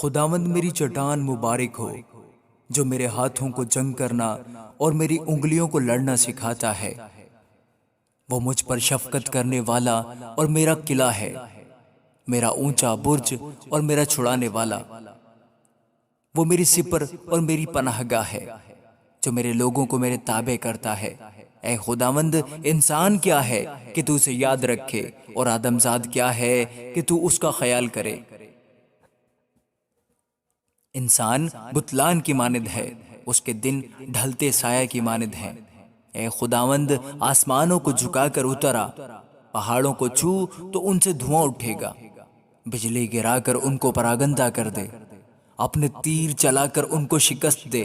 خداوند میری چٹان مبارک ہو جو میرے ہاتھوں کو جنگ کرنا اور میری انگلیوں کو لڑنا سکھاتا ہے۔ وہ مجھ پر شفقت کرنے والا اور میرا قلعہ ہے، میرا اونچا برج اور میرا چھڑانے والا۔ وہ میری سپر اور میری پناہ گاہ ہے جو میرے لوگوں کو میرے تابع کرتا ہے۔ اے خداوند، انسان کیا ہے کہ تو اسے یاد رکھے، اور آدمزاد کیا ہے کہ تو اس کا خیال کرے۔ انسان بتلان کی مانند ہے، اس کے دن ڈھلتے سایہ کی مانند ہیں۔ اے خداوند، آسمانوں کو جھکا کر اترا، پہاڑوں کو چھو تو ان سے دھواں اٹھے گا۔ بجلی گرا کر ان کو پراگندہ کر دے، اپنے تیر چلا کر ان کو شکست دے۔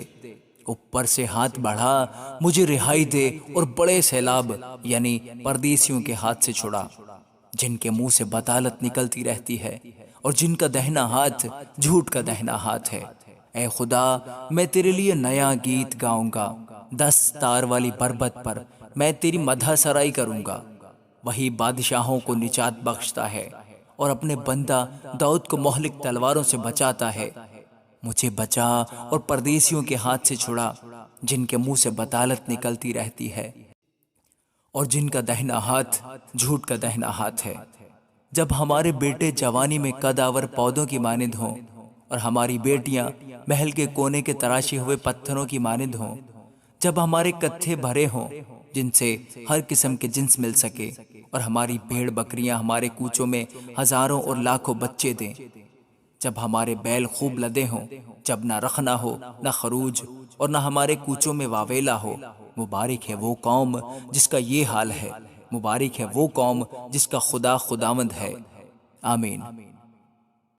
اوپر سے ہاتھ بڑھا، مجھے رہائی دے، اور بڑے سیلاب یعنی پردیسیوں کے ہاتھ سے چھڑا، جن کے منہ سے بطالت نکلتی رہتی ہے اور جن کا دہنا ہاتھ جھوٹ کا دہنا ہاتھ ہے۔ اے خدا، میں تیرے لیے نیا گیت گاؤں گا، 10 تار والی بربت پر میں تیری مدح سرائی کروں گا۔ وہی بادشاہوں کو نجات بخشتا ہے اور اپنے بندہ داؤد کو مہلک تلواروں سے بچاتا ہے۔ مجھے بچا اور پردیسیوں کے ہاتھ سے چھڑا، جن کے منہ سے بطالت نکلتی رہتی ہے اور جن کا دہنا ہاتھ جھوٹ کا دہنا ہاتھ ہے۔ جب ہمارے بیٹے جوانی میں قدآور پودوں کی مانند ہوں اور ہماری بیٹیاں محل کے کونے کے تراشے ہوئے پتھروں کی مانند ہوں، جب ہمارے کتھے بھرے ہوں جن سے ہر قسم کے جنس مل سکے، اور ہماری بھیڑ بکریاں ہمارے کوچوں میں ہزاروں اور لاکھوں بچے دیں، جب ہمارے بیل خوب لدے ہوں، جب نہ رخنا ہو نہ خروج، اور نہ ہمارے کوچوں میں واویلا ہو۔ مبارک ہے وہ قوم جس کا یہ حال ہے، مبارک ہے وہ قوم جس کا خدا خداوند ہے۔ آمین۔